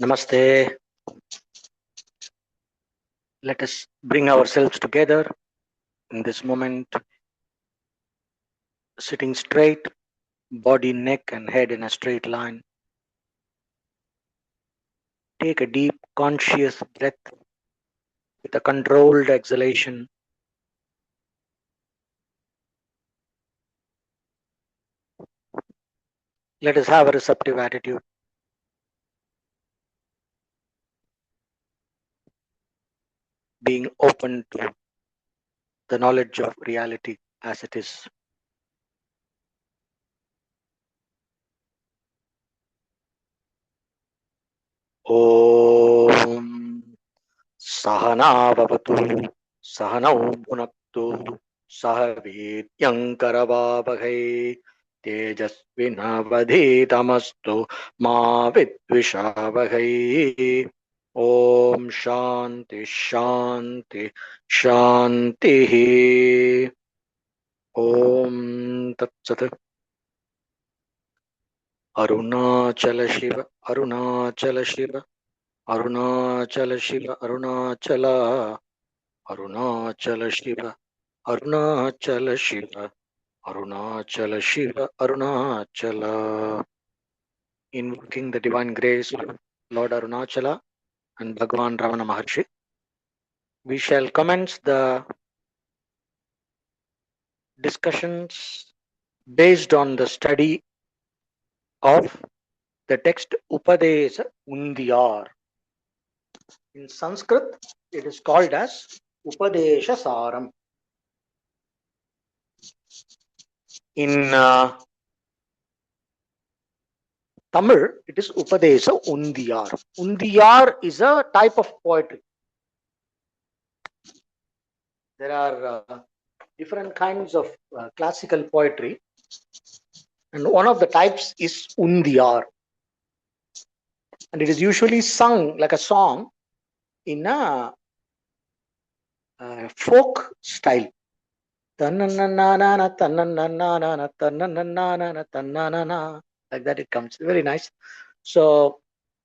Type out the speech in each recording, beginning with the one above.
Namaste. Let us bring ourselves together in this moment, sitting straight, body, neck, and head in a straight line. Take a deep, conscious breath with a controlled exhalation. Let us have a receptive attitude, being open to the knowledge of reality as it is. Om Sahana Bhavatu Sahanau Bhunaktu Sahavedyamkaravavahai Tejasvinavadhitamastu Ma Vidvishavahai. Om Shanti Shanti Shanti. Om Tat Sat. Arunachala Shiva, Arunachala Shiva, Arunachala Shiva, Arunachala, Arunachala Shiva, Arunachala Shiva, Arunachala Shiva, Arunachala. Invoking the divine grace of Lord Arunachala and Bhagavan Ramana Maharshi, we shall commence the discussions based on the study of the text Upadesa Undiyar. In Sanskrit, it is called as Upadesha Saram. In Tamil, it is Upadesa Undiyar. Undiyar is a type of poetry. There are different kinds of classical poetry, and one of the types is Undiyar. And it is usually sung like a song in a folk style. Like that it comes. Very nice. So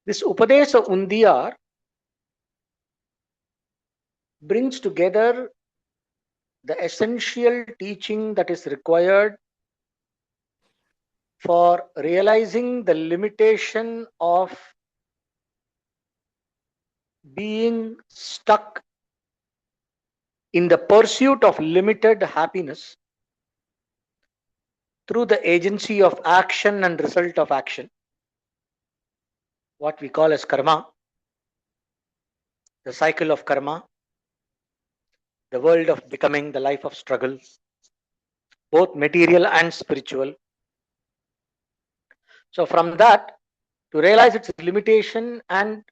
this Upadesa Undiyar brings together the essential teaching that is required for realizing the limitation of being stuck in the pursuit of limited happiness through the agency of action and result of action, what we call as karma, the cycle of karma, the world of becoming, the life of struggle, both material and spiritual. So from that, to realize its limitation and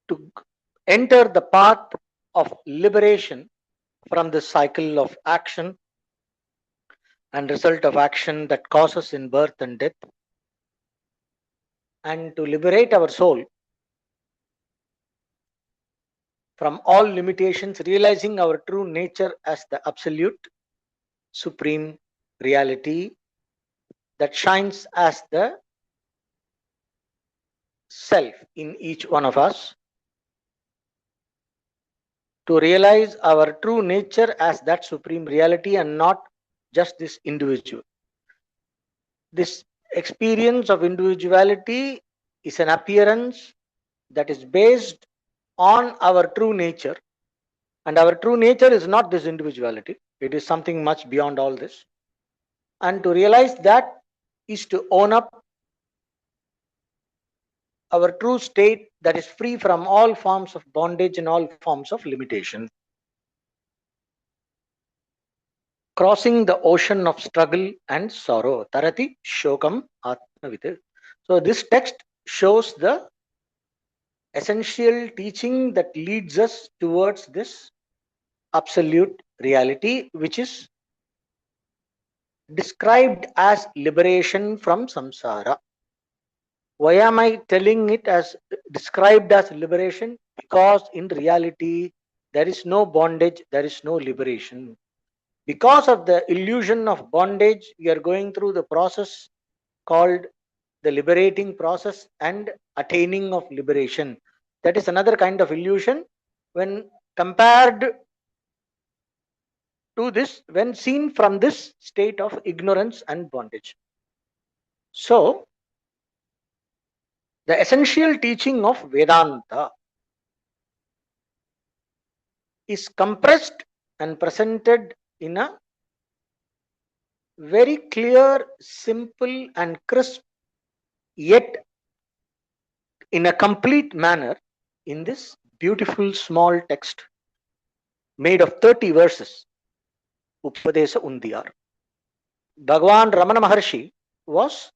to enter the path of liberation from the cycle of action and result of action that causes in birth and death, and to liberate our soul from all limitations, realizing our true nature as the absolute supreme reality that shines as the self in each one of us, to realize our true nature as that supreme reality and not just this individual. This experience of individuality is an appearance that is based on our true nature, and our true nature is not this individuality. It is something much beyond all this. And to realize that is to own up our true state that is free from all forms of bondage and all forms of limitation. Crossing the ocean of struggle and sorrow. Tarati Shokam Atmavid. So this text shows the essential teaching that leads us towards this absolute reality, which is described as liberation from samsara. Why am I telling it as described as liberation? Because in reality, there is no bondage, there is no liberation. Because of the illusion of bondage, we are going through the process called the liberating process and attaining of liberation. That is another kind of illusion when compared to this, when seen from this state of ignorance and bondage. So, the essential teaching of Vedanta is compressed and presented in a very clear, simple, and crisp, yet in a complete manner, in this beautiful small text made of 30 verses, Upadesa Undiyar. Bhagavan Ramana Maharshi was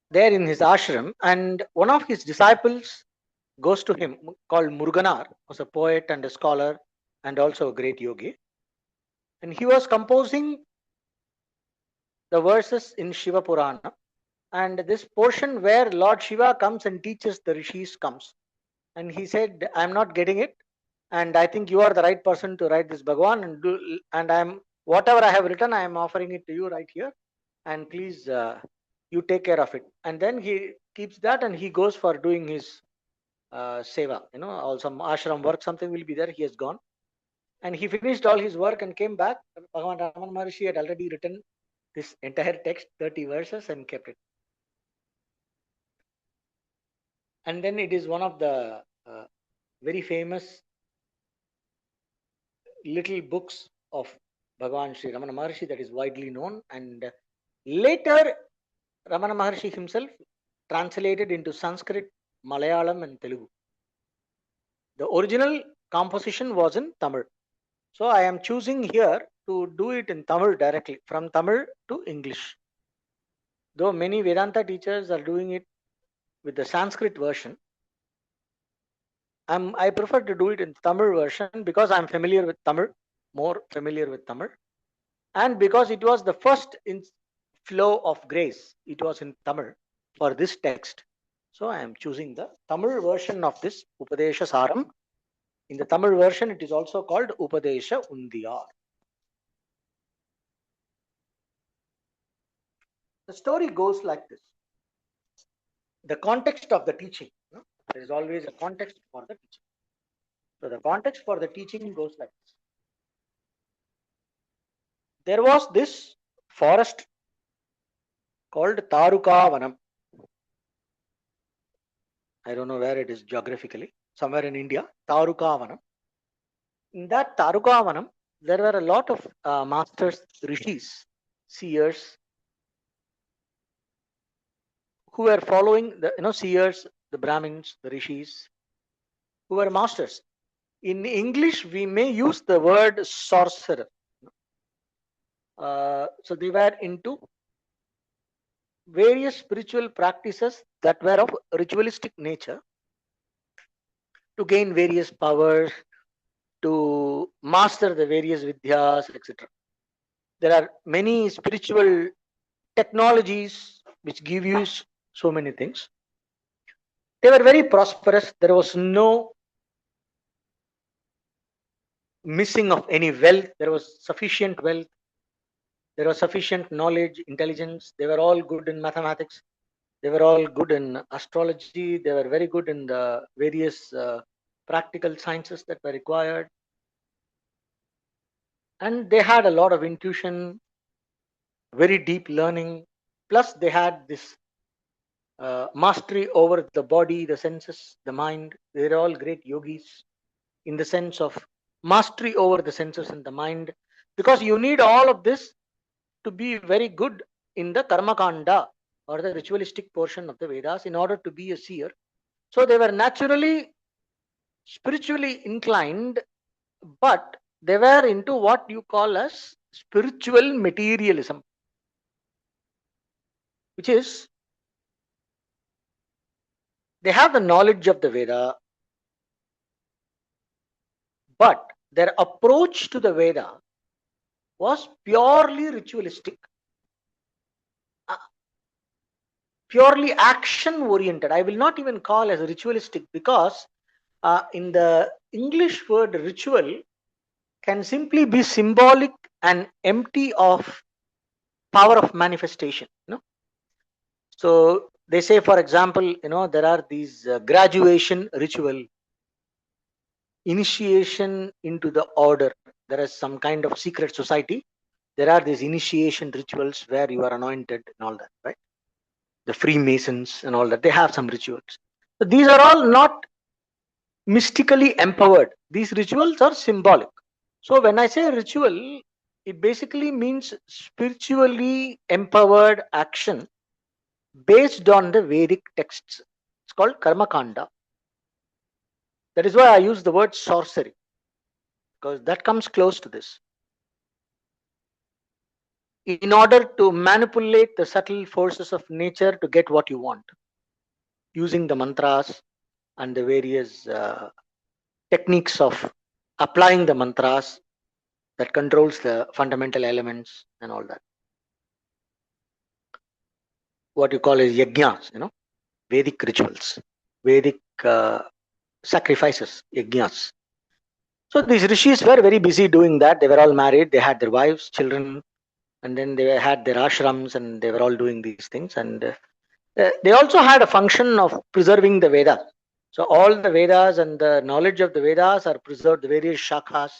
there in his ashram, and one of his disciples goes to him, called Muruganar, was a poet and a scholar and also a great yogi. And he was composing the verses in Shiva Purana. And this portion where Lord Shiva comes and teaches the rishis comes. And he said, I'm not getting it. And I think you are the right person to write this Bhagavan. And I'm whatever I have written, I am offering it to you right here. And please, you take care of it. And then he keeps that and he goes for doing his seva. All some ashram work, something will be there. He has gone. And he finished all his work and came back. Bhagavan Ramana Maharshi had already written this entire text, 30 verses, and kept it. And then it is one of the very famous little books of Bhagavan Sri Ramana Maharshi that is widely known. And later, Ramana Maharshi himself translated into Sanskrit, Malayalam, and Telugu. The original composition was in Tamil. So I am choosing here to do it in Tamil directly, from Tamil to English. Though many Vedanta teachers are doing it with the Sanskrit version, I prefer to do it in Tamil version because I'm familiar with Tamil, more familiar with Tamil, and because it was the first flow of grace. It was in Tamil for this text. So I am choosing the Tamil version of this Upadesha Saram. In the Tamil version, it is also called Upadesha Undiyar. The story goes like this. The context of the teaching. There is always a context for the teaching. So the context for the teaching goes like this. There was this forest called Tarukavanam. I don't know where it is geographically. Somewhere in India, Tarukavanam. In that Tarukavanam, there were a lot of masters, rishis, seers, who were following the seers, the Brahmins, the rishis, who were masters. In English, we may use the word sorcerer. So they were into various spiritual practices that were of ritualistic nature to gain various powers, to master the various vidyas, etc. There are many spiritual technologies which give you so many things. They were very prosperous. There was no missing of any wealth. There was sufficient wealth. There was sufficient knowledge, intelligence. They were all good in mathematics. They were all good in astrology. They were very good in the various practical sciences that were required. And they had a lot of intuition, very deep learning. Plus, they had this mastery over the body, the senses, the mind. They're all great yogis in the sense of mastery over the senses and the mind. Because you need all of this to be very good in the karma kanda or the ritualistic portion of the Vedas in order to be a seer. So they were naturally spiritually inclined, but they were into what you call as spiritual materialism, which is they have the knowledge of the Veda, but their approach to the Veda was purely ritualistic, purely action oriented. I will not even call as ritualistic because in the English word ritual can simply be symbolic and empty of power of manifestation. So they say, for example, there are these graduation ritual, initiation into the order. There is some kind of secret society. There are these initiation rituals where you are anointed and all that, right? The Freemasons and all that, they have some rituals. So these are all not mystically empowered. These rituals are symbolic. So when I say ritual, it basically means spiritually empowered action based on the Vedic texts. It's called karma kanda. That is why I use the word sorcery, because that comes close to this. In order to manipulate the subtle forces of nature to get what you want, using the mantras and the various techniques of applying the mantras that controls the fundamental elements and all that. What you call is yajnas, Vedic rituals, Vedic sacrifices, yajnas. So these rishis were very busy doing that. They were all married. They had their wives, children, and then they had their ashrams, and they were all doing these things. And they also had a function of preserving the Vedas. So all the Vedas and the knowledge of the Vedas are preserved. The various shakhas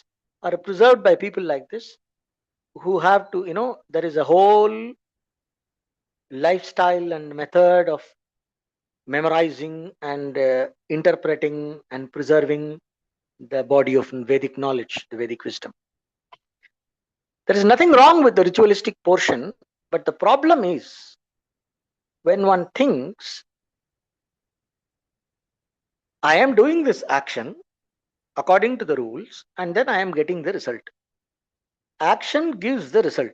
are preserved by people like this, who have to, there is a whole lifestyle and method of memorizing and interpreting and preserving the body of Vedic knowledge, the Vedic wisdom. There is nothing wrong with the ritualistic portion, but the problem is when one thinks, I am doing this action according to the rules and then I am getting the result. Action gives the result.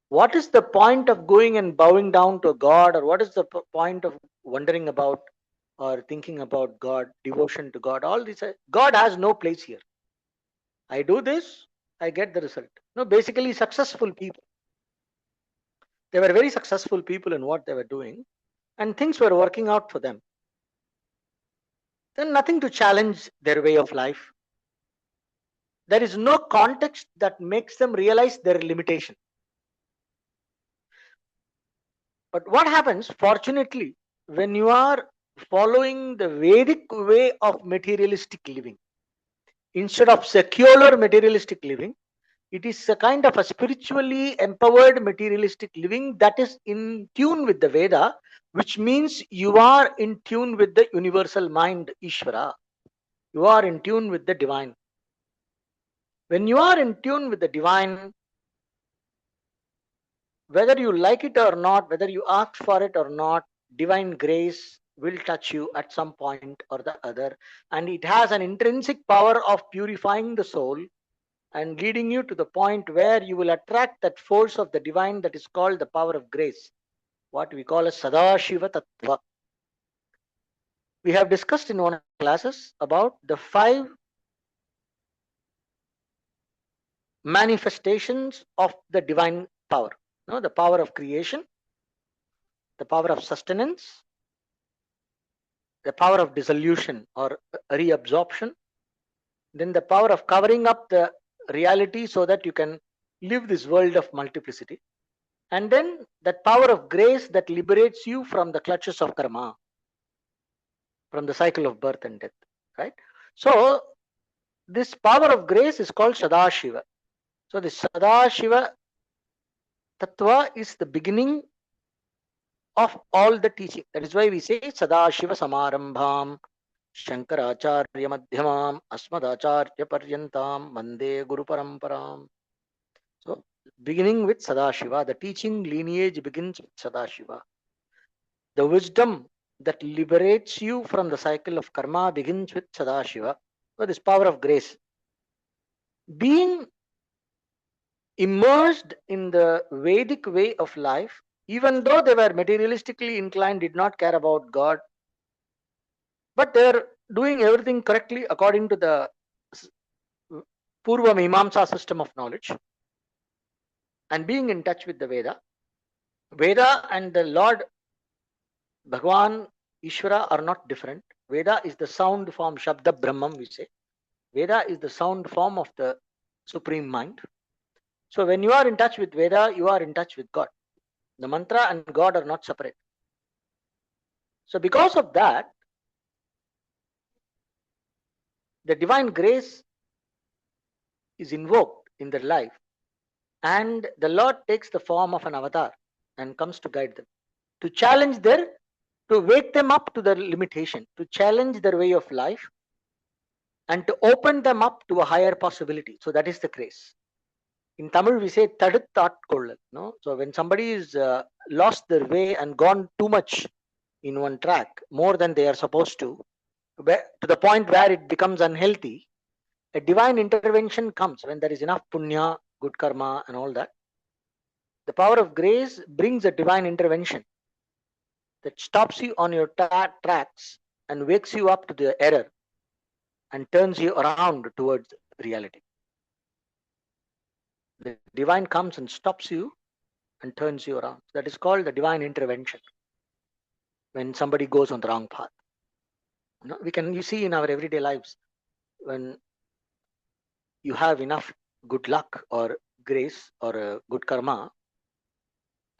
What is the point of going and bowing down to a god, or what is the point of wondering about or thinking about God, devotion to God? All this, God has no place here. I do this, I get the result. No, basically, successful people, they were very successful people in what they were doing, and things were working out for them. Then nothing to challenge their way of life. There is no context that makes them realize their limitation. But what happens, fortunately, when you are following the Vedic way of materialistic living, instead of secular materialistic living, it is a kind of a spiritually empowered materialistic living that is in tune with the Veda, which means you are in tune with the universal mind, Ishvara. You are in tune with the divine. When you are in tune with the divine, whether you like it or not, whether you ask for it or not, divine grace will touch you at some point or the other. And it has an intrinsic power of purifying the soul and leading you to the point where you will attract that force of the divine that is called the power of grace, what we call as Sadashiva Tattva. We have discussed in one of the classes about the 5 manifestations of the divine power. The power of creation, the power of sustenance, the power of dissolution or reabsorption, then the power of covering up the reality so that you can live this world of multiplicity, and then that power of grace that liberates you from the clutches of karma, from the cycle of birth and death, right? So this power of grace is called Sadashiva. So the Sadashiva Tattva is the beginning of all the teaching. That is why we say Sadashiva Samarambham Shankaracharya Madhyamam Asmadacharya Paryantam Mande Guru Paramparam. So beginning with Sadashiva, the teaching lineage begins with Sadashiva. The wisdom that liberates you from the cycle of karma begins with Sadashiva. So this power of grace. Being immersed in the Vedic way of life, even though they were materialistically inclined, did not care about God, but they're doing everything correctly according to the Purva Mimamsa system of knowledge, and being in touch with the Veda. Veda and the Lord Bhagwan Ishvara are not different. Veda is the sound form, Shabda Brahman, we say. Veda is the sound form of the Supreme Mind. So when you are in touch with Veda, you are in touch with God. The mantra and God are not separate. So because of that, the divine grace is invoked in their life, and the Lord takes the form of an avatar and comes to guide them, to challenge their, to wake them up to their limitation, to challenge their way of life, and to open them up to a higher possibility. So that is the grace. In Tamil we say taduthat kollal. No, so when somebody is lost their way and gone too much in one track, more than they are supposed to, to the point where it becomes unhealthy, a divine intervention comes when there is enough punya, good karma, and all that. The power of grace brings a divine intervention that stops you on your tracks and wakes you up to the error and turns you around towards reality. The divine comes and stops you and turns you around. That is called the divine intervention when somebody goes on the wrong path. We can, you see in our everyday lives, when you have enough good luck or grace or good karma,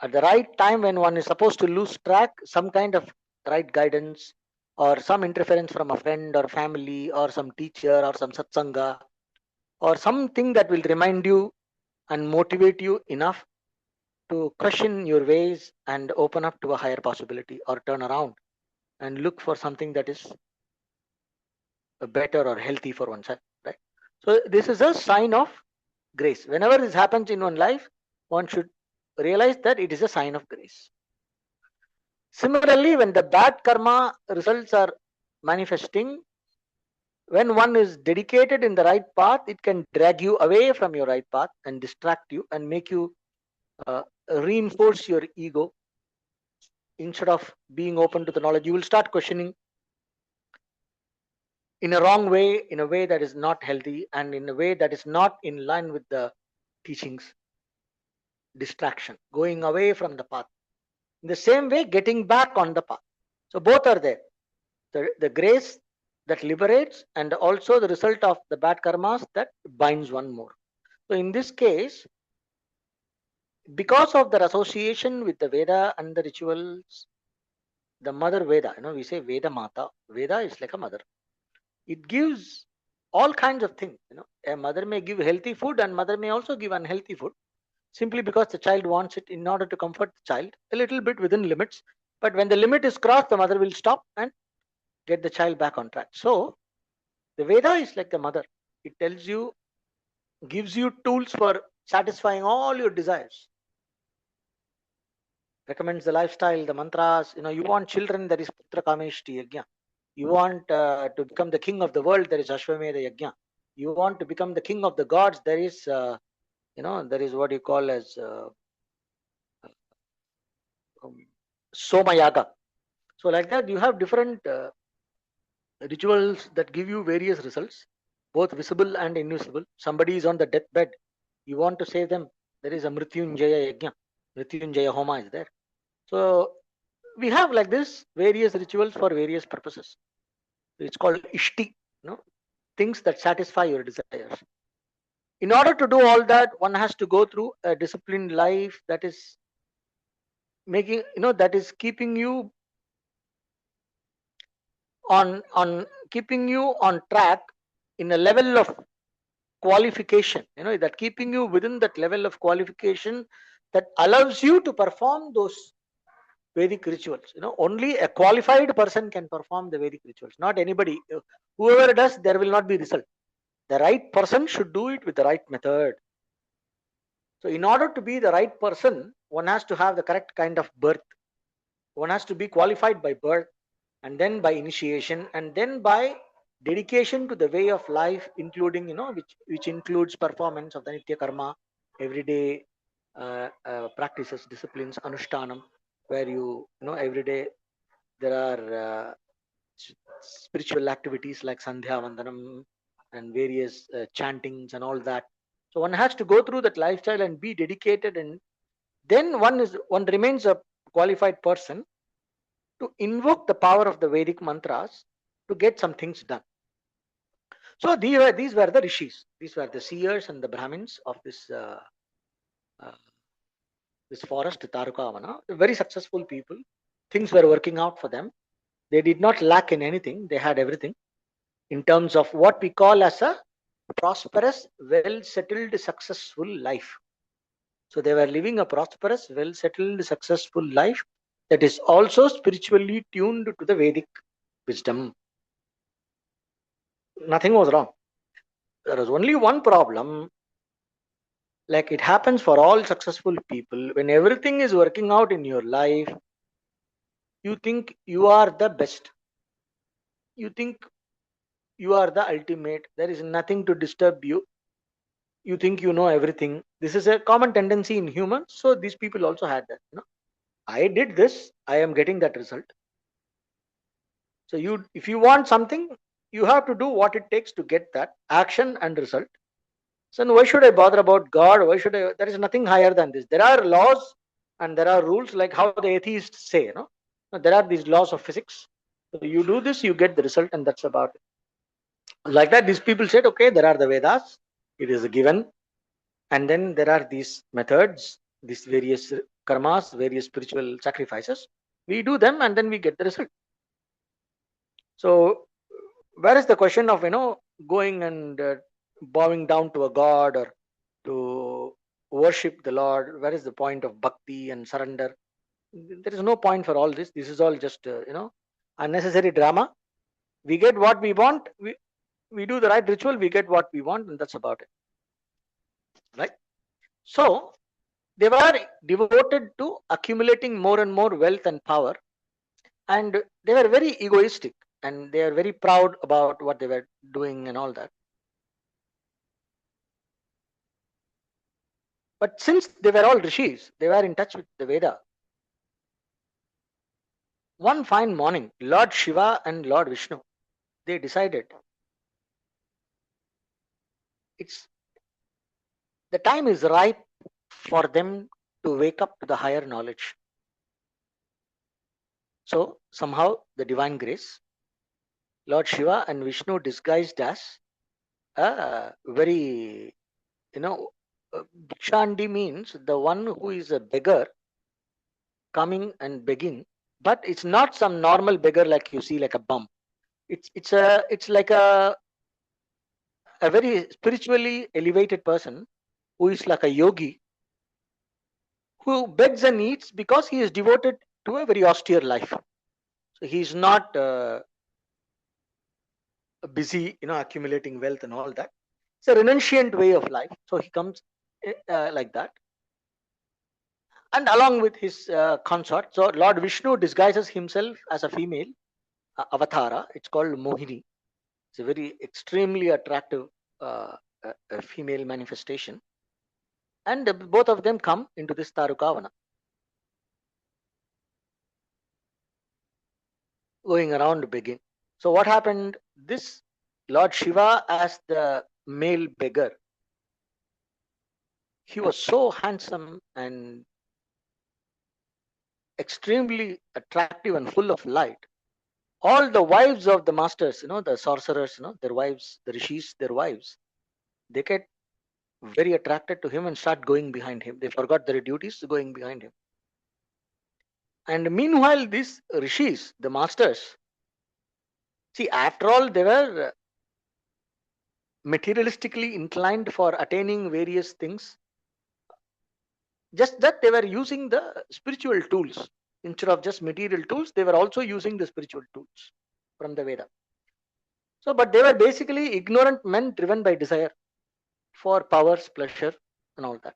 at the right time when one is supposed to lose track, some kind of right guidance or some interference from a friend or family or some teacher or some satsanga or something that will remind you and motivate you enough to question your ways and open up to a higher possibility, or turn around and look for something that is better or healthy for oneself, right? So this is a sign of grace. Whenever this happens in one life, one should realize that it is a sign of grace. Similarly, when the bad karma results are manifesting, when one is dedicated in the right path, it can drag you away from your right path and distract you and make you uh, reinforce your ego. Instead of being open to the knowledge, you will start questioning in a wrong way, in a way that is not healthy, and in a way that is not in line with the teachings. Distraction, going away from the path. In the same way, getting back on the path. So both are there. The grace that liberates, and also the result of the bad karmas that binds one more. So in this case, because of their association with the Veda and the rituals, the mother Veda, we say Veda Mata. Veda is like a mother. It gives all kinds of things. A mother may give healthy food, and mother may also give unhealthy food, simply because the child wants it in order to comfort the child a little bit within limits. But when the limit is crossed, the mother will stop and get the child back on track. So the Veda is like the mother. It tells you, gives you tools for satisfying all your desires, recommends the lifestyle, the mantras. You want children, there is Putra Kameshti Yajna. You want to become the king of the world, there is Ashwamedha Yajna. You want to become the king of the gods, there is there is what you call as Soma Yaga. So like that, you have different rituals that give you various results, both visible and invisible. Somebody is on the deathbed, you want to save them, there is a Mrityunjaya Yajna. Mrityunjaya Homa is there. So we have like this various rituals for various purposes. It's called Ishti, things that satisfy your desires. In order to do all that, one has to go through a disciplined life that is making, that is keeping you on keeping you on track in a level of qualification, that keeping you within that level of qualification that allows you to perform those Vedic rituals. Only a qualified person can perform the Vedic rituals, not anybody. Whoever does, there will not be result. The right person should do it with the right method. So in order to be the right person, one has to have the correct kind of birth. One has to be qualified by birth, and then by initiation, and then by dedication to the way of life, including, which includes performance of the Nitya Karma, everyday practices, disciplines, Anushtanam, where every day there are spiritual activities like Sandhya Vandanam and various chantings and all that. So one has to go through that lifestyle and be dedicated, and then one remains a qualified person to invoke the power of the Vedic mantras to get some things done. So these were the rishis. These were the seers and the Brahmins of this uh, this forest, Tarukavana. Very successful people. Things were working out for them. They did not lack in anything. They had everything in terms of what we call as a prosperous, well settled, successful life. So they were living a prosperous, well settled, successful life that is also spiritually tuned to the Vedic wisdom. Nothing was wrong. There was only one problem, like it happens for all successful people. When everything is working out in your life, you think you are the best. You think you are the ultimate. There is nothing to disturb you. You think you know everything. This is a common tendency in humans. So these people also had that. I did this. I am getting that result. So if you want something, you have to do what it takes to get that action and result. So why should I bother about God? Why should I? There is nothing higher than this. There are laws and there are rules, like how the atheists say. There are these laws of physics. So you do this, you get the result, and that's about it. Like that, these people said, okay, there are the Vedas. It is a given, and then there are these methods, these various karmas, various spiritual sacrifices. We do them, and then we get the result. So where is the question of going and bowing down to a god or to worship the Lord? Where is the point of bhakti and surrender? There is no point for all this. This is all just unnecessary drama. We get what we want. We do the right ritual. We get what we want, and that's about it, right? So they were devoted to accumulating more and more wealth and power, and they were very egoistic, and they are very proud about what they were doing and all that. But since they were all rishis, they were in touch with the Veda. One fine morning, Lord Shiva and Lord Vishnu, they decided it's the time is ripe for them to wake up to the higher knowledge. So somehow the divine grace, Lord Shiva and Vishnu disguised as a very, Bhikshandi means the one who is a beggar coming and begging, but it's not some normal beggar like you see, like a bum. It's like a very spiritually elevated person who is like a yogi who begs and eats because he is devoted to a very austere life. So he's not busy, accumulating wealth and all that. It's a renunciant way of life. So he comes like that, and along with his consort. So Lord Vishnu disguises himself as a female avatara. It's called Mohini. It's a very extremely attractive female manifestation, and both of them come into this Tarukavana, going around begging. So what happened? This Lord Shiva as the male beggar, he was so handsome and extremely attractive and full of light. All the wives of the masters, the sorcerers, their wives, the rishis, their wives, they get very attracted to him and start going behind him. They forgot their duties, going behind him. And meanwhile, these rishis, the masters, see, after all, they were materialistically inclined for attaining various things. Just that they were using the spiritual tools. Instead of just material tools, they were also using the spiritual tools from the Veda. So, but they were basically ignorant men driven by desire for powers, pleasure, and all that.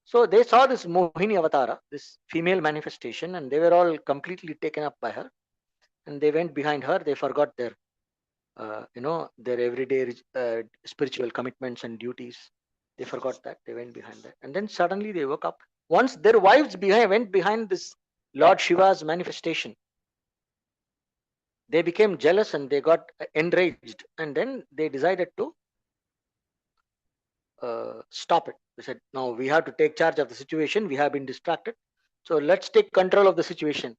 So they saw this Mohini Avatara, this female manifestation, and they were all completely taken up by her. And they went behind her. They forgot their everyday spiritual commitments and duties. They forgot that. They went behind that. And then suddenly they woke up. Once their wives went behind this Lord Shiva's manifestation, they became jealous and they got enraged. And then they decided to stop it. They said, no, we have to take charge of the situation. We have been distracted. So let's take control of the situation.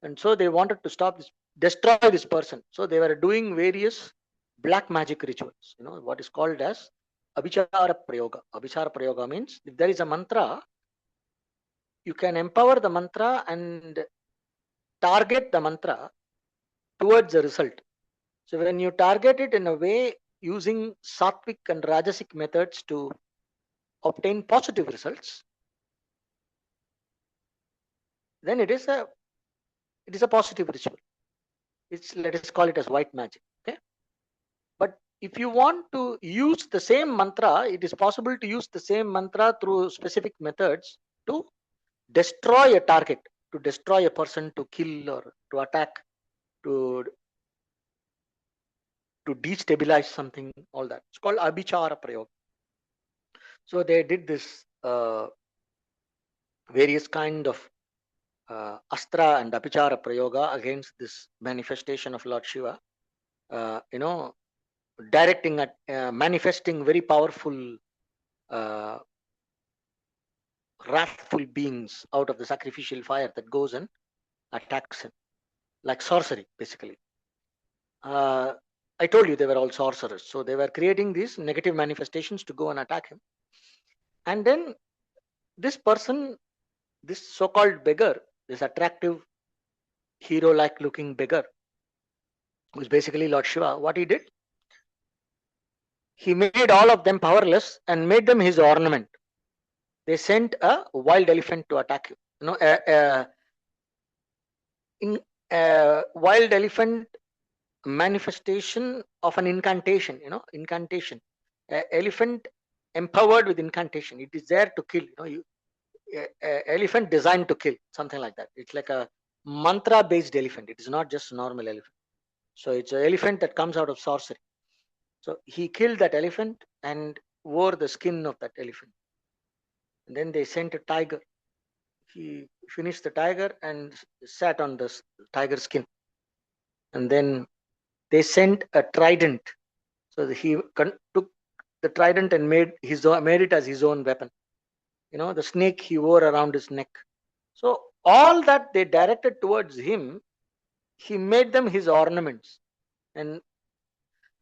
And so they wanted to stop this, destroy this person. So they were doing various black magic rituals, what is called as Abhichara prayoga. Abhichara prayoga means if there is a mantra, you can empower the mantra and target the mantra towards the result. So when you target it in a way using sattvic and rajasic methods to obtain positive results, then it is a positive ritual. It's, let us call it as white magic. Okay. But if you want to use the same mantra, it is possible to use the same mantra through specific methods to destroy a target, to destroy a person, to kill or to attack, to destabilize something, all that. It's called abhichara prayoga. So they did this various kind of astra and abhichara prayoga against this manifestation of Lord Shiva. Directing at manifesting very powerful uh, wrathful beings out of the sacrificial fire that goes and attacks him, like sorcery basically. I told you they were all sorcerers, so they were creating these negative manifestations to go and attack him. And then this person, this so-called beggar, this attractive hero-like looking beggar, who's basically Lord Shiva, what he did, he made all of them powerless and made them his ornament. They sent a wild elephant to attack you. Wild elephant manifestation of an incantation. Incantation. Elephant empowered with incantation. It is there to kill. Elephant designed to kill, something like that. It's like a mantra-based elephant. It is not just a normal elephant. So it's an elephant that comes out of sorcery. So he killed that elephant and wore the skin of that elephant. And then they sent a tiger. He finished the tiger and sat on the tiger skin. And then they sent a trident. So he took the trident and made it as his own weapon. The snake he wore around his neck. So all that they directed towards him, he made them his ornaments. And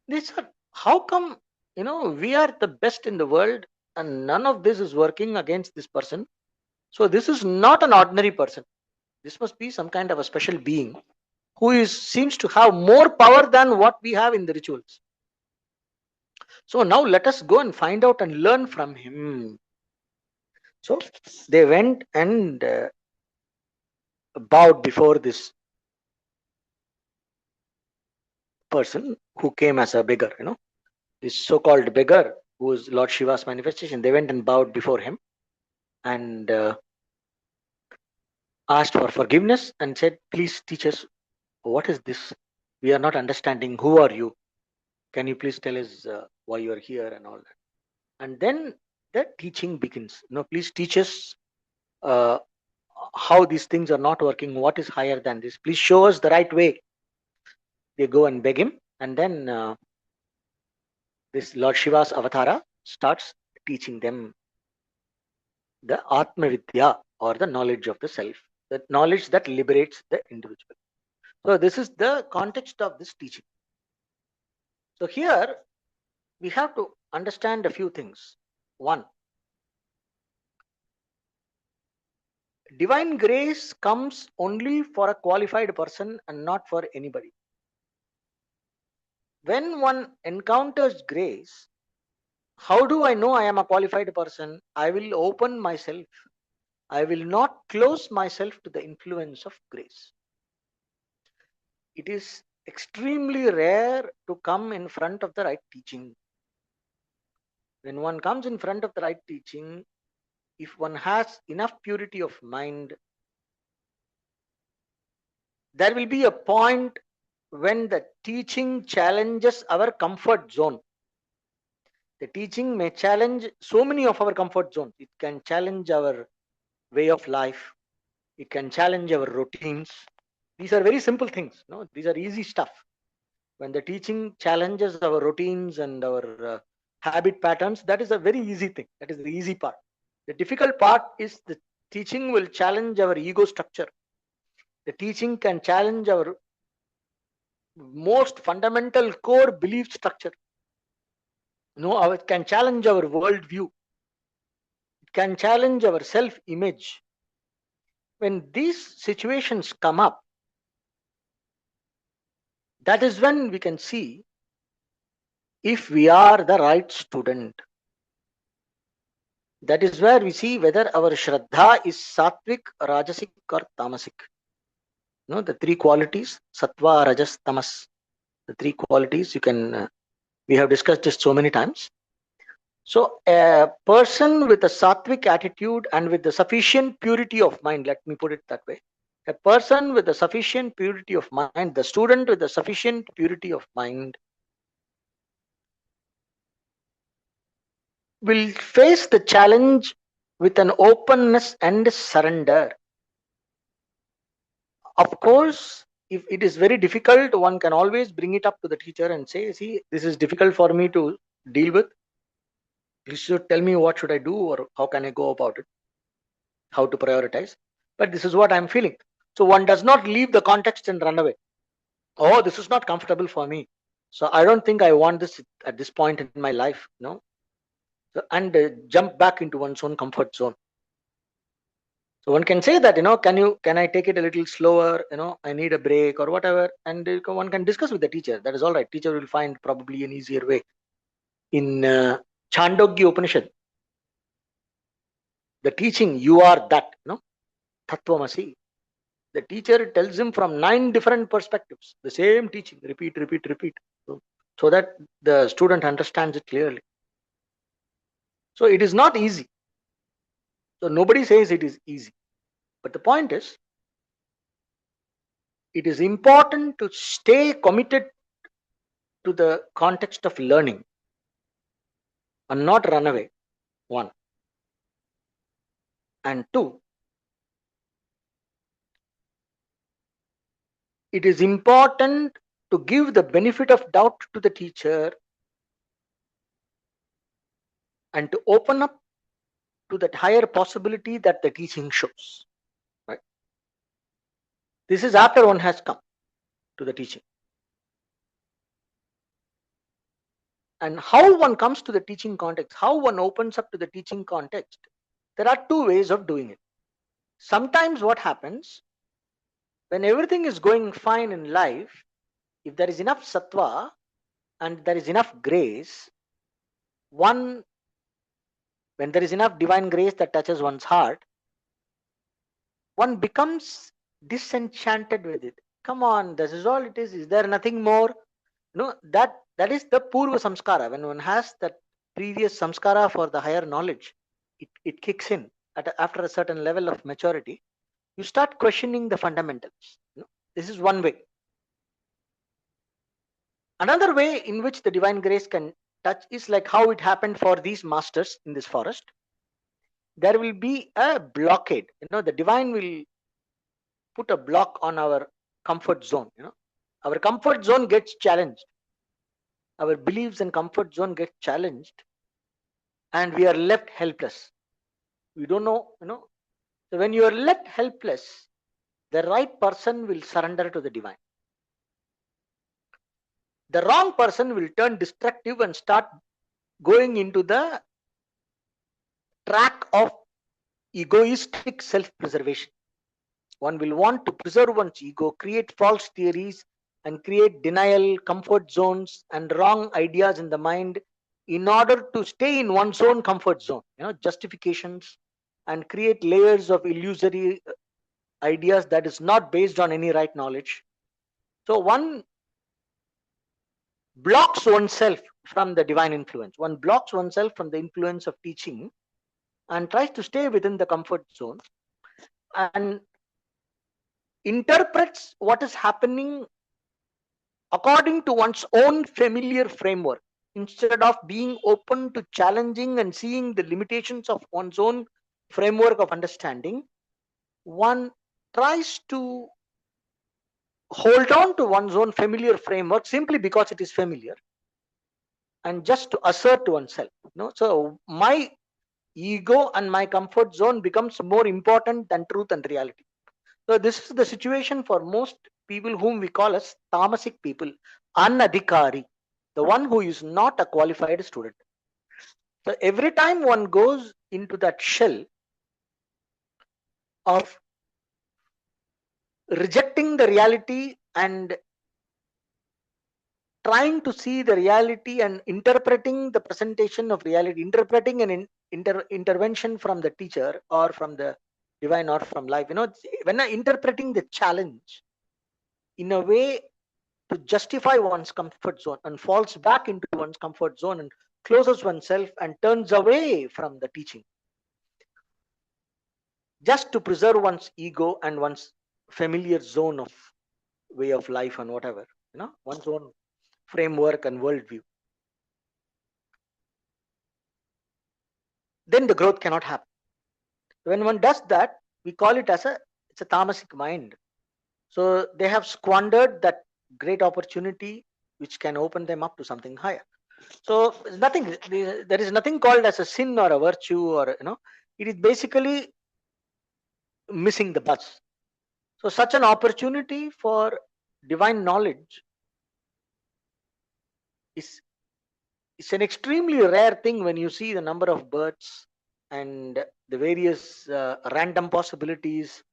this, how come, we are the best in the world and none of this is working against this person? So this is not an ordinary person. This must be some kind of a special being who seems to have more power than what we have in the rituals. So now let us go and find out and learn from him. So they went and bowed before this person who came as a beggar, this so-called beggar who is Lord Shiva's manifestation. They went and bowed before him and asked for forgiveness and said, please teach us, what is this? We are not understanding. Who are you? Can you please tell us why you are here and all that? And then the teaching begins. Please teach us how these things are not working. What is higher than this? Please show us the right way. They go and beg him. And then this Lord Shiva's avatara starts teaching them the Atma Vidya, or the knowledge of the self, the knowledge that liberates the individual. So this is the context of this teaching. So here we have to understand a few things. One, divine grace comes only for a qualified person and not for anybody. When one encounters grace, how do I know I am a qualified person? I will open myself. I will not close myself to the influence of grace. It is extremely rare to come in front of the right teaching. When one comes in front of the right teaching, if one has enough purity of mind, there will be a point when the teaching challenges our comfort zone. The teaching may challenge so many of our comfort zones. It can challenge our way of life. It can challenge our routines. These are very simple things. These are easy stuff. When the teaching challenges our routines and our habit patterns, that is a very easy thing. That is the easy part. The difficult part is the teaching will challenge our ego structure. The teaching can challenge our most fundamental core belief structure. It can challenge our worldview. It can challenge our self-image. When these situations come up, that is when we can see if we are the right student. That is where we see whether our Shraddha is sattvic, rajasic, or tamasic. The three qualities, sattva, rajas, tamas. The three qualities you can, we have discussed this so many times. So, a person with a sattvic attitude and with the sufficient purity of mind, let me put it that way. A person with a sufficient purity of mind, the student with a sufficient purity of mind, will face the challenge with an openness and surrender. Of course, if it is very difficult, one can always bring it up to the teacher and say, see, this is difficult for me to deal with. You should tell me what should I do or how can I go about it, how to prioritize. But this is what I'm feeling. So one does not leave the context and run away. Oh, this is not comfortable for me. So I don't think I want this at this point in my life, and jump back into one's own comfort zone. So one can say that, can I take it a little slower? I need a break or whatever. And one can discuss with the teacher. That is all right. Teacher will find probably an easier way. In Chandogya Upanishad, the teaching, you are that, Tattvamasi. The teacher tells him from 9 different perspectives, the same teaching, repeat, repeat, repeat. So that the student understands it clearly. So it is not easy. So nobody says it is easy. But the point is, it is important to stay committed to the context of learning and not run away. One. And two, it is important to give the benefit of doubt to the teacher and to open up to that higher possibility that the teaching shows. Right? This is after one has come to the teaching. And how one comes to the teaching context, how one opens up to the teaching context, there are two ways of doing it. Sometimes what happens, when everything is going fine in life, if there is enough sattva and there is enough grace, when there is enough divine grace that touches one's heart, one becomes disenchanted with it. Come on, this is all it is. Is there nothing more? That is the purva samskara. When one has that previous samskara for the higher knowledge, it kicks in after a certain level of maturity. You start questioning the fundamentals. This is one way. Another way in which the divine grace can touch is like how it happened for these masters in this forest. There will be a blockade. The divine will put a block on our comfort zone. Our comfort zone gets challenged. Our beliefs and comfort zone get challenged, and we are left helpless. We don't know. So when you are left helpless, the right person will surrender to the divine. The wrong person will turn destructive and start going into the track of egoistic self-preservation. One will want to preserve one's ego, create false theories, and create denial, comfort zones, and wrong ideas in the mind in order to stay in one's own comfort zone, justifications, and create layers of illusory ideas that is not based on any right knowledge. So one blocks oneself from the divine influence. One blocks oneself from the influence of teaching and tries to stay within the comfort zone and interprets what is happening according to one's own familiar framework instead of being open to challenging and seeing the limitations of one's own framework of understanding. One tries to hold on to one's own familiar framework simply because it is familiar and just to assert oneself. So my ego and my comfort zone becomes more important than truth and reality. So this is the situation for most people whom we call as tamasic people, anadhikari, the one who is not a qualified student. So every time one goes into that shell of rejecting the reality and trying to see the reality and interpreting the presentation of reality, interpreting an intervention from the teacher or from the divine or from life, when interpreting the challenge in a way to justify one's comfort zone and falls back into one's comfort zone and closes oneself and turns away from the teaching just to preserve one's ego and one's familiar zone of way of life and whatever, one's own framework and worldview, then the growth cannot happen. When one does that, we call it as it's a tamasic mind. So they have squandered that great opportunity which can open them up to something higher. So there is nothing called as a sin or a virtue, or it is basically missing the bus. So such an opportunity for divine knowledge is an extremely rare thing when you see the number of births and the various random possibilities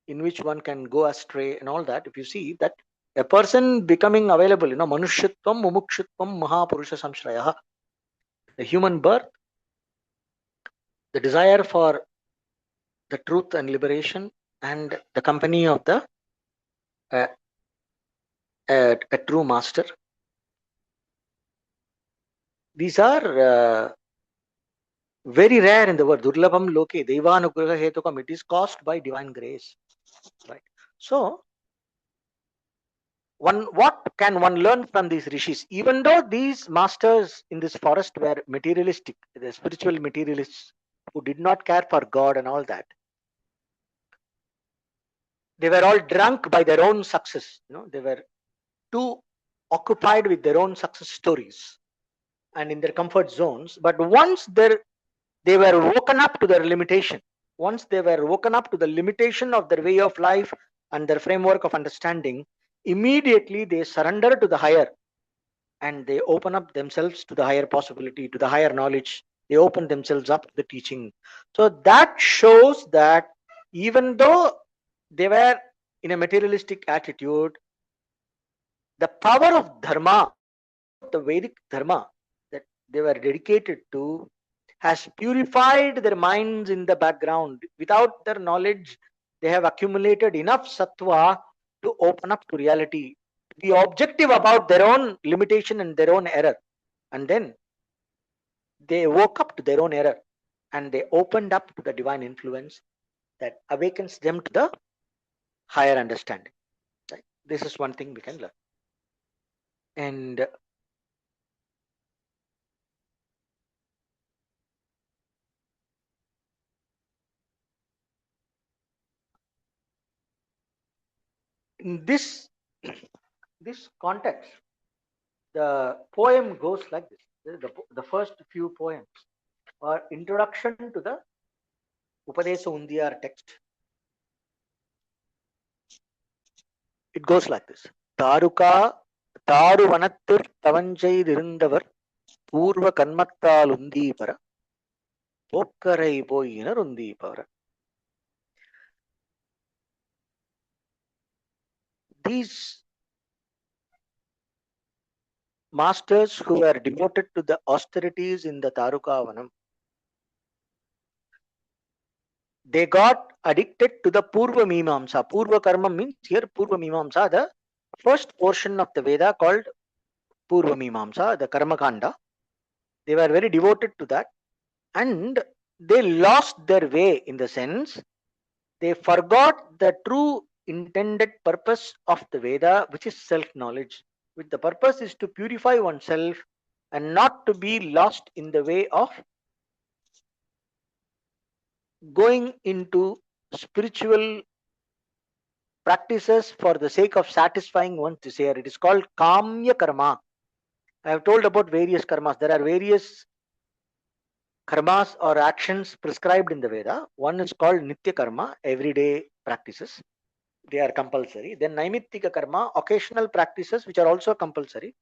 in which one can go astray and all that. If you see that a person becoming available, manushyatvam mumukshutvam mahapurusha samshraya, the human birth, the desire for the truth and liberation, and the company of uh, a true master. These are very rare in the world. Durlabham loke devanugraha hetukam. It is caused by divine grace, right? So what can one learn from these rishis? Even though these masters in this forest were materialistic, the spiritual materialists who did not care for God and all that, they were all drunk by their own success. They were too occupied with their own success stories and in their comfort zones. But once they were woken up to their limitation, once they were woken up to the limitation of their way of life and their framework of understanding, immediately they surrender to the higher and they open up themselves to the higher possibility, to the higher knowledge. They open themselves up to the teaching. So that shows that even though they were in a materialistic attitude, the power of dharma, the Vedic dharma that they were dedicated to, has purified their minds in the background. Without their knowledge, they have accumulated enough sattva to open up to reality, to be objective about their own limitation and their own error. And then they woke up to their own error and they opened up to the divine influence that awakens them to the higher understanding. Right? This is one thing we can learn. And in this context, the poem goes like this. The first few poems are introduction to the Upadesa Undiyar text. It goes like this. Taruka தாரு வனத்திற் தவஞ்செய்திருந்தவர் பூர்வ கன்மத்தால் உந்தீபர போக்கரை போயினர் உந்தீபர. These masters who were devoted to the austerities in the Tarukavanam, they got addicted to the Purva Mimamsa. Purva Karma means here Purva Mimamsa, the first portion of the Veda called Purva Mimamsa, the Karma Kanda. They were very devoted to that and they lost their way, in the sense they forgot the true intended purpose of the Veda, which is self-knowledge. Which the purpose is to purify oneself and not to be lost in the way of going into spiritual practices for the sake of satisfying one's desire. It is called Kamya Karma. I have told about various karmas. There are various karmas or actions prescribed in the Veda. One is called Nitya Karma, everyday practices. They are compulsory. Then Naimittika Karma, occasional practices which are also compulsory,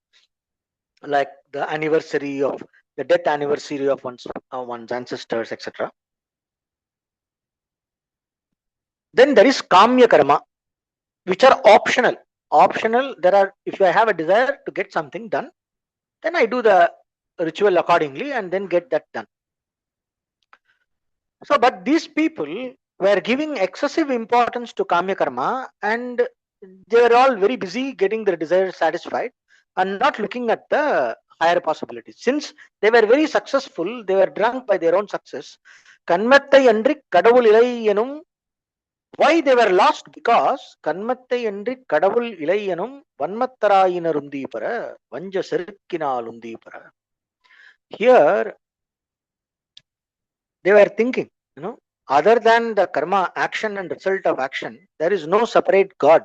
like the anniversary of the death anniversary of one's ancestors, etc. Then there is kamya karma, which are optional. Optional, there are, if I have a desire to get something done, then I do the ritual accordingly and then get that done. So, but these people were giving excessive importance to kamya karma, and they were all very busy getting their desires satisfied and not looking at the higher possibilities. Since they were very successful, they were drunk by their own success. Kanmattai andri kadavul ilai enum. Why they were lost? Because கண்மத்தை அன்றி கடவுள் இலை எனும் வன்மத்தராயினருந்தீபர வஞ்ச செருக்கினாலுந்தீபர. Here they were thinking, other than the karma, action and result of action, there is no separate God.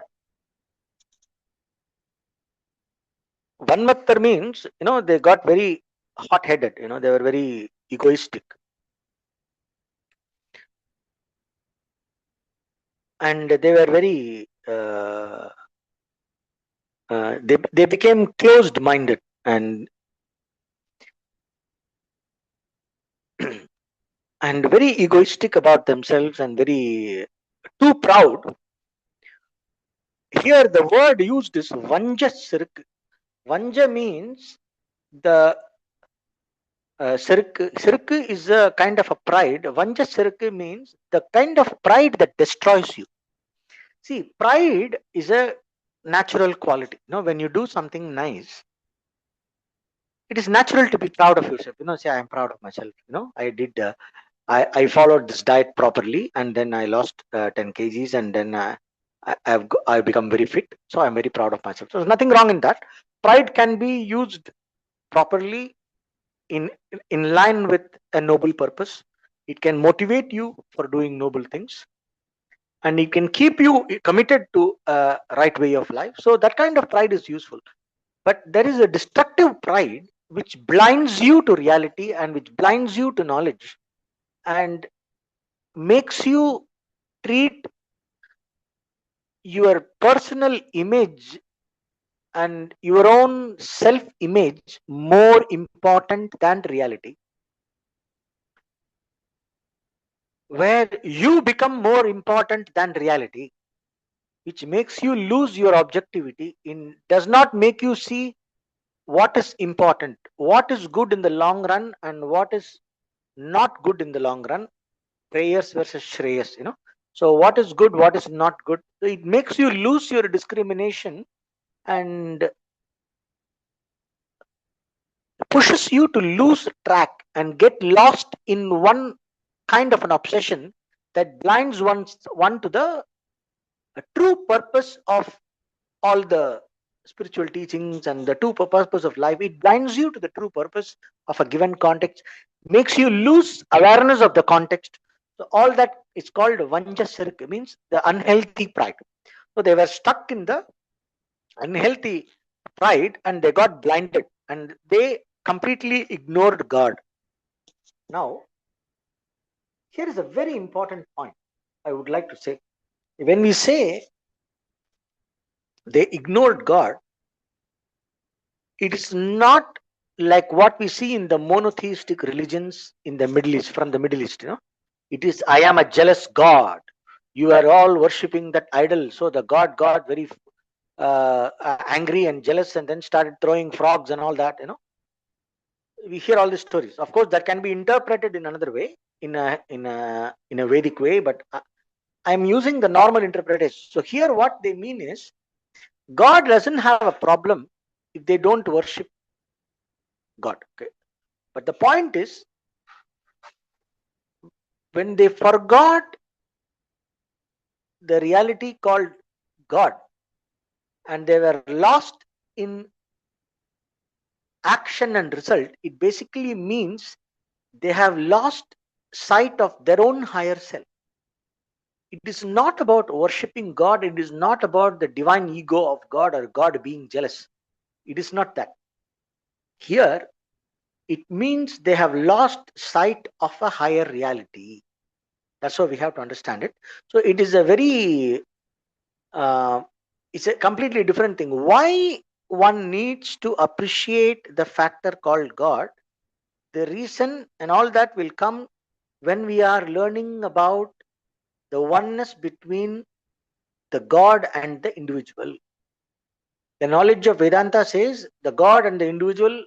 Vanmattar means, they got very hot-headed, they were very egoistic. And they were very, they became closed-minded and and very egoistic about themselves and very too proud. Here the word used is vanja sirk. Vanja means the sirk is a kind of a pride. Vanja sirk means the kind of pride that destroys you. See, pride is a natural quality. When you do something nice, it is natural to be proud of yourself. Say, I am proud of myself. I did. I followed this diet properly, and then I lost 10 kgs, and then I've become very fit. So I'm very proud of myself. So there's nothing wrong in that. Pride can be used properly in line with a noble purpose. It can motivate you for doing noble things, and it can keep you committed to a right way of life. So that kind of pride is useful. But there is a destructive pride which blinds you to reality and which blinds you to knowledge and makes you treat your personal image and your own self image more important than reality, where you become more important than reality, which makes you lose your objectivity, does not make you see what is important, what is good in the long run and what is not good in the long run. Prayers versus shreyas, so what is good, what is not good. So it makes you lose your discrimination and pushes you to lose track and get lost in one kind of an obsession that blinds one to the true purpose of all the spiritual teachings and the true purpose of life. It blinds you to the true purpose of a given context, makes you lose awareness of the context. So all that is called vanja sirk, means the unhealthy pride. So they were stuck in the unhealthy pride and they got blinded and they completely ignored God. Now, here is a very important point I would like to say. When we say they ignored God, it is not like what we see in the monotheistic religions in the Middle East, from the Middle East. It is, I am a jealous God. You are all worshipping that idol. So the God got very angry and jealous and then started throwing frogs and all that. We hear all these stories. Of course, that can be interpreted in another way, in a Vedic way, but I'm using the normal interpretation. So here what they mean is, God doesn't have a problem if they don't worship God. Okay? But the point is, when they forgot the reality called God and they were lost in action and result, it basically means they have lost sight of their own higher self. It is not about worshipping God. It is not about the divine ego of God or God being jealous. It is not that. Here, it means they have lost sight of a higher reality. That's how we have to understand it. So it is a very, it's a completely different thing. Why one needs to appreciate the factor called God the reason and all that will come when we are learning about the oneness between the God and the individual. The knowledge of Vedanta says the God and the individual,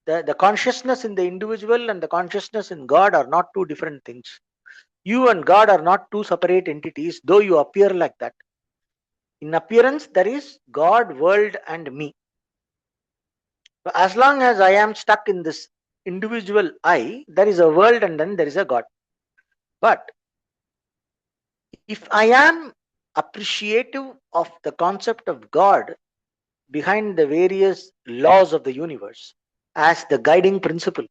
the consciousness in the individual and the consciousness in God are not two different things. You and God are not two separate entities, though you appear like that. In appearance, there is God, world, and me. So as long as I am stuck in this individual I, there is a world and then there is a God. But if I am appreciative of the concept of God behind the various laws of the universe as the guiding principle,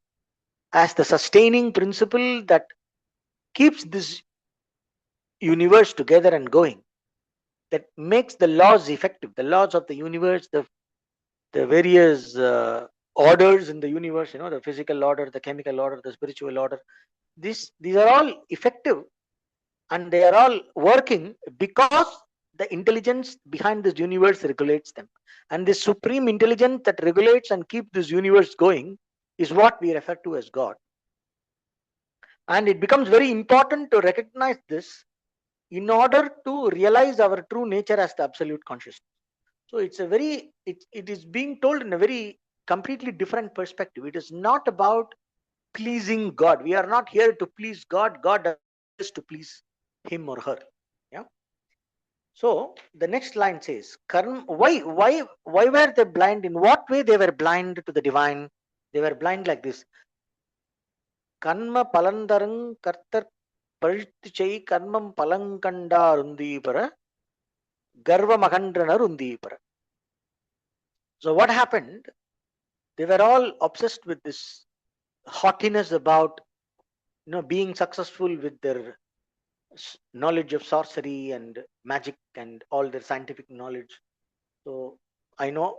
as the sustaining principle that keeps this universe together and going, that makes the laws effective, the laws of the universe, the various orders in the universe, the physical order, the chemical order, the spiritual order. These are all effective and they are all working because the intelligence behind this universe regulates them. And this supreme intelligence that regulates and keeps this universe going is what we refer to as God. And it becomes very important to recognize this in order to realize our true nature as the absolute consciousness. So it is being told in a very completely different perspective. It is not about pleasing God. We are not here to please God. God does not need us to please him or her. Yeah. So the next line says, Karma, why were they blind? In what way they were blind to the divine? They were blind like this. Kanma palandarang kartar pazhtichai karmam palankandar garva magandranar undipara. So what happened? They were all obsessed with this haughtiness about being successful with their knowledge of sorcery and magic and all their scientific knowledge. So I know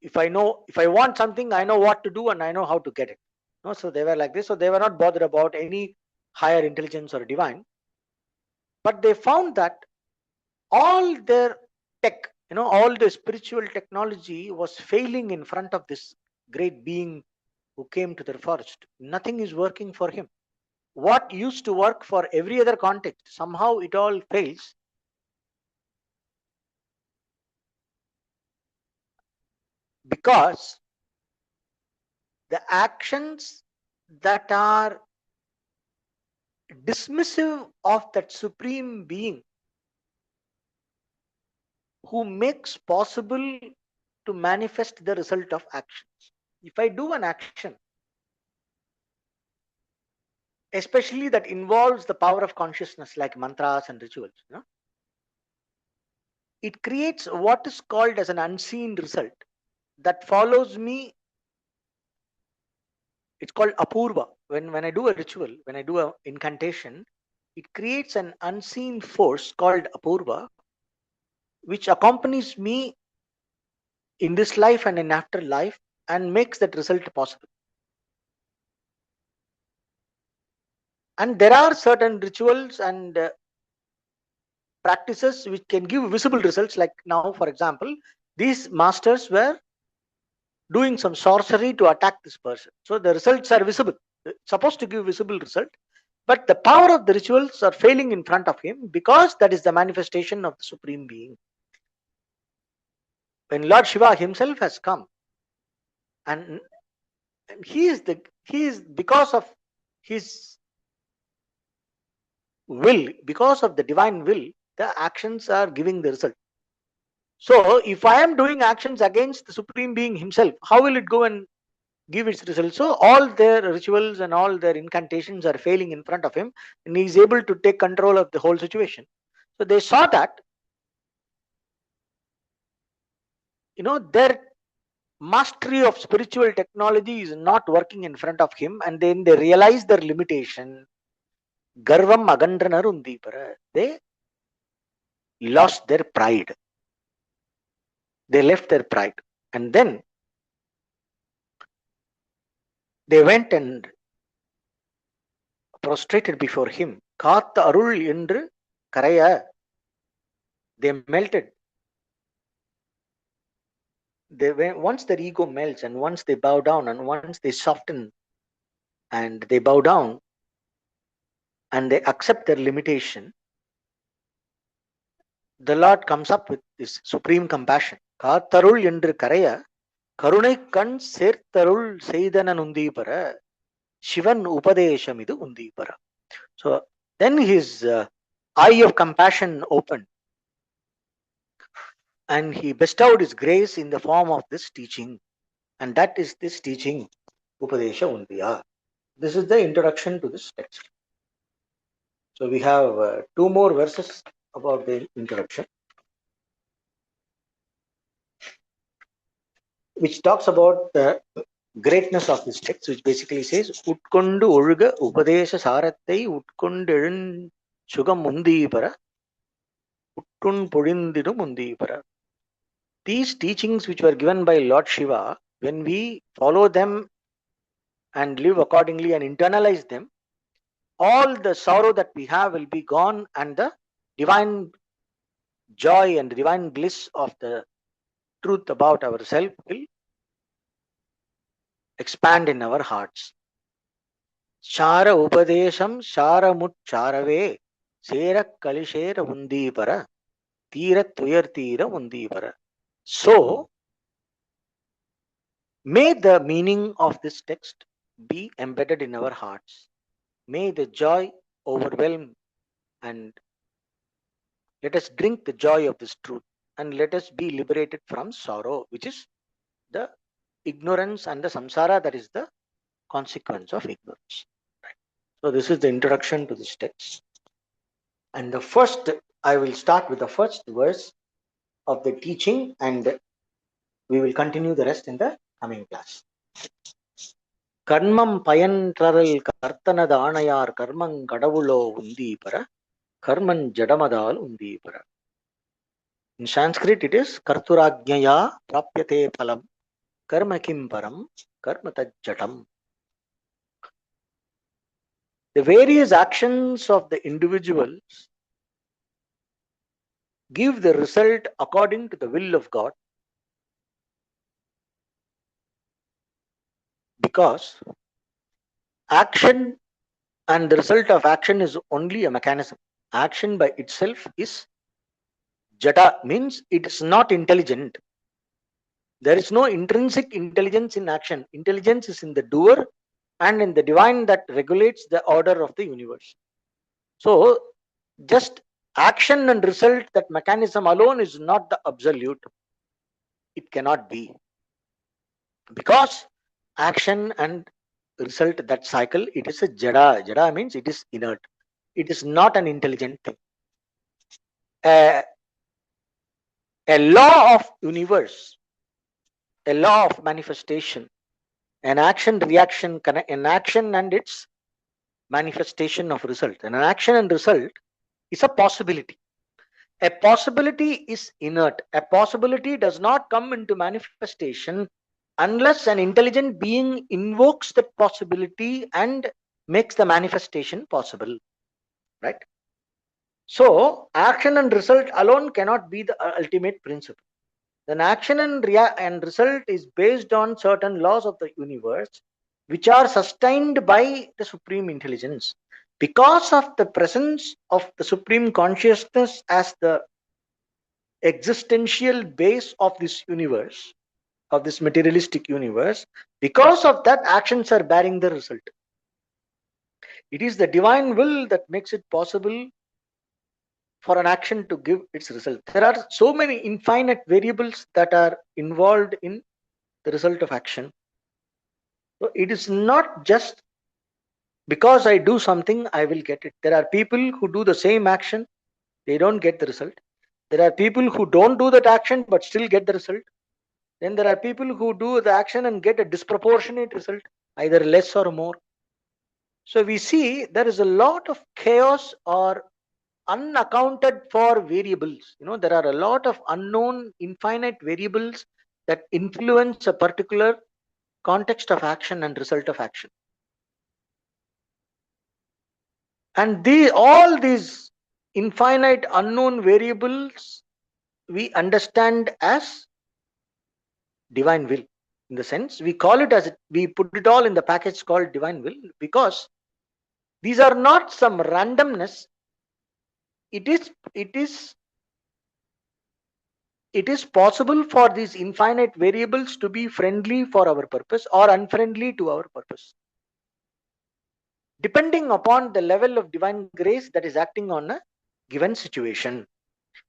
if I want something, I know what to do and I know how to get it. No, so they were like this. So they were not bothered about any higher intelligence or divine, but they found that all their tech, all the spiritual technology was failing in front of this great being who came to their forest. Nothing is working for him. What used to work for every other context, somehow it all fails. Because the actions that are dismissive of that supreme being who makes possible to manifest the result of actions. If I do an action, especially that involves the power of consciousness like mantras and rituals, it creates what is called as an unseen result that follows me. It's called apurva. When I do a ritual, when I do an incantation, it creates an unseen force called apurva, which accompanies me in this life and in afterlife and makes that result possible. And there are certain rituals and practices which can give visible results. Like now, for example, these masters were doing some sorcery to attack this person. So the results are visible. It's supposed to give visible result, but the power of the rituals are failing in front of him because that is the manifestation of the supreme being. When Lord Shiva himself has come, and he is because of his will, because of the divine will, the actions are giving the result. So if I am doing actions against the supreme being himself, how will it go and give its result? So all their rituals and all their incantations are failing in front of him, and he is able to take control of the whole situation. So they saw that their mastery of spiritual technology is not working in front of him, and then they realize their limitation. Garvam agandranarundi. They lost their pride. They left their pride, and then they went and prostrated before him. Kaatha arul endru karaya. They melted. Once their ego melts and once they bow down and once they soften and they bow down and they accept their limitation, the Lord comes up with this supreme compassion. Kaatharul endru karaya karunai kan சேர்த்தருள் செய்தன நுந்தீபர சிவன் உபதேசம் இது உந்தீபர. So then his eye of compassion opened and he bestowed his grace in the form of this teaching, and that is this teaching Upadesha Undiya. This is the introduction to this text. So we have two more verses about the introduction, which talks about the greatness of this text, which basically says utkondu oluga upadesha sarathai utkondu sugam undipara uttun polindidum undipara. These teachings which were given by Lord Shiva, when we follow them and live accordingly and internalize them, all the sorrow that we have will be gone, and the divine joy and the divine bliss of the truth about ourselves will expand in our hearts. Shara upadesham shara mut charave sera kalishera undipara tira tuyar tira undipara. So may the meaning of this text be embedded in our hearts. May the joy overwhelm, and let us drink the joy of this truth, and let us be liberated from sorrow, which is the ignorance and the samsara, that is the consequence of ignorance. Right. So this is the introduction to this text. And the first, I will start with the first verse of the teaching, and we will continue the rest in the coming class. கர்மம் பயன்றரல் கர்த்தனது ஆணையார் கர்மங் கடவுளோ உந்தீபர கர்மன் ஜடமதால் உந்தீபர. In Sanskrit it is karturajñaya prapyate phalam karma kim param karma tajjatam. The various actions of the individuals give the result according to the will of God, because action and the result of action is only a mechanism. Action by itself is jada, means it is not intelligent. There is no intrinsic intelligence in action. Intelligence is in the doer and in the divine that regulates the order of the universe. So just action and result, that mechanism alone is not the absolute. It cannot be, because action and result, that cycle, it is a jada. Jada means it is inert. It is not an intelligent thing. A law of universe, a law of manifestation, an action reaction, an action and its manifestation of result, and an action and result is a possibility. A possibility is inert. A possibility does not come into manifestation unless an intelligent being invokes that possibility and makes the manifestation possible. Right? So action and result alone cannot be the ultimate principle. Then action and result is based on certain laws of the universe, which are sustained by the supreme intelligence. Because of the presence of the supreme consciousness as the existential base of this universe, of this materialistic universe, because of that, actions are bearing the result. It is the divine will that makes it possible for an action to give its result. There are so many infinite variables that are involved in the result of action. So it is not just because I do something I will get it. There are people who do the same action, they don't get the result. There are people who don't do that action but still get the result. Then there are people who do the action and get a disproportionate result, either less or more. So we see there is a lot of chaos or unaccounted for variables. There are a lot of unknown infinite variables that influence a particular context of action and result of action. And all these infinite unknown variables we understand as divine will. In the sense, we call it as we put it all in the package called divine will, because these are not some randomness. It is possible for these infinite variables to be friendly for our purpose or unfriendly to our purpose, depending upon the level of divine grace that is acting on a given situation.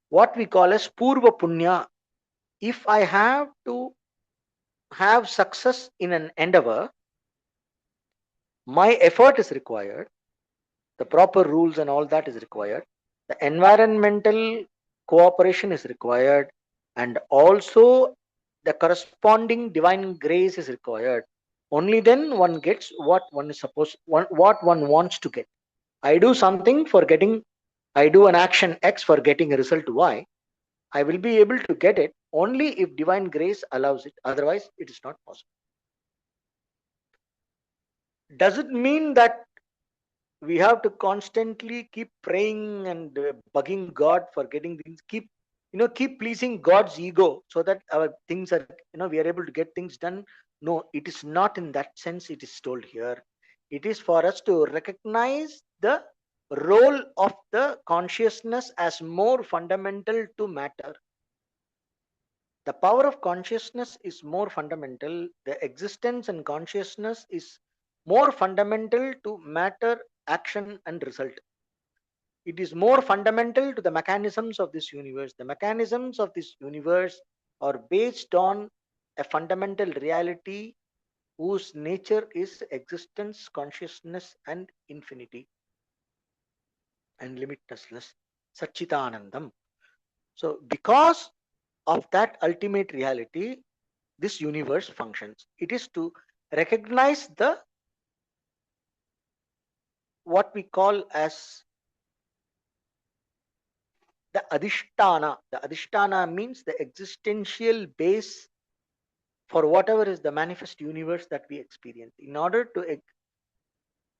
What we call as purva punya. If I have to have success in an endeavor, my effort is required, the proper rules and all that is required, the environmental cooperation is required, and also the corresponding divine grace is required. Only then one gets what one is supposed, what one wants to get. I do something for getting, I do an action X for getting a result Y. I will be able to get it only if divine grace allows it. Otherwise, it is not possible. Does it mean that we have to constantly keep praying and bugging God for getting things, keep pleasing God's ego so that our things are, we are able to get things done? No, it is not in that sense. It is told here. It is for us to recognize the role of the consciousness as more fundamental to matter. The power of consciousness is more fundamental. The existence and consciousness is more fundamental to matter, action, and result. It is more fundamental to the mechanisms of this universe. The mechanisms of this universe are based on a fundamental reality whose nature is existence, consciousness, and infinity and limitlessness, Satchitanandam. So, because of that ultimate reality, this universe functions. It is to recognize the what we call as the adhisthana. The adhisthana means the existential base for whatever is the manifest universe that we experience. In order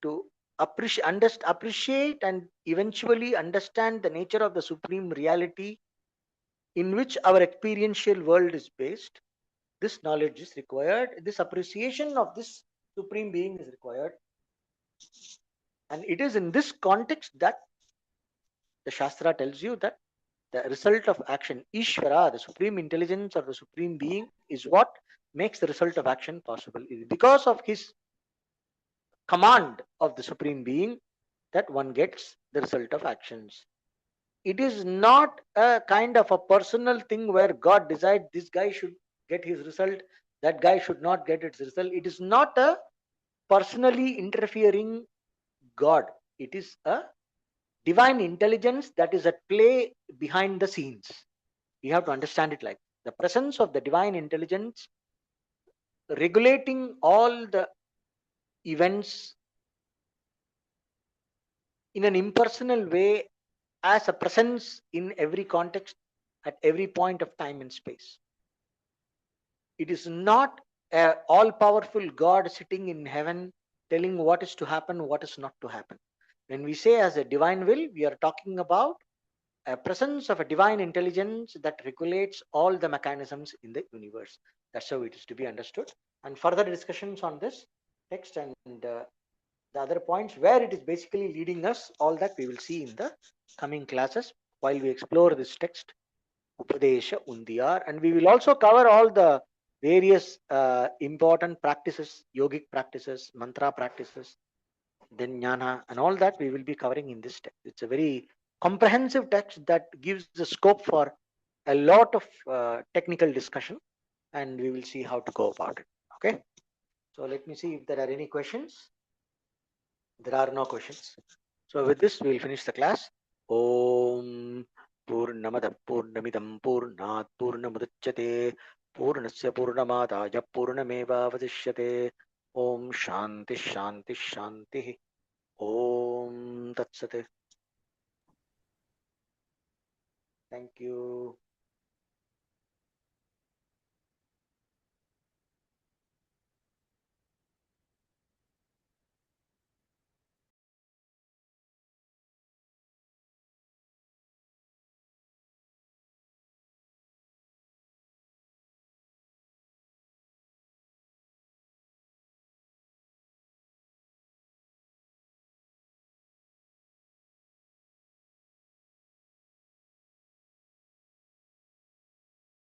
to appreciate and eventually understand the nature of the supreme reality in which our experiential world is based, this knowledge is required. This appreciation of this supreme being is required. And it is in this context that the Shastra tells you that the result of action, Ishvara, the supreme intelligence or the supreme being, is what makes the result of action possible. It is because of his command of the supreme being that one gets the result of actions. It is not a kind of a personal thing where God decides this guy should get his result, that guy should not get its result. It is not a personally interfering God. It is a divine intelligence that is at play behind the scenes. We have to understand it like the presence of the divine intelligence regulating all the events in an impersonal way as a presence in every context at every point of time and space. It is not a all powerful God sitting in heaven telling what is to happen, what is not to happen. When we say as a divine will, we are talking about a presence of a divine intelligence that regulates all the mechanisms in the universe. That's how it is to be understood. And further discussions on this text and the other points where it is basically leading us, all that we will see in the coming classes while we explore this text, Upadesha Undiyar. And we will also cover all the various important practices, yogic practices, mantra practices, then jnana, and all that we will be covering in this text. It's a very comprehensive text that gives the scope for a lot of technical discussion, and we will see how to go about it. Okay, so let me see if there are any questions. There are no questions. So with this, we will finish the class. Om Purnamada Purnamidam Purnat Purnamudachyate Purnasya Purnamadaya Purnameva Vadishyate. Om Shanti Shanti Shanti. Om Tat Sat. Thank you.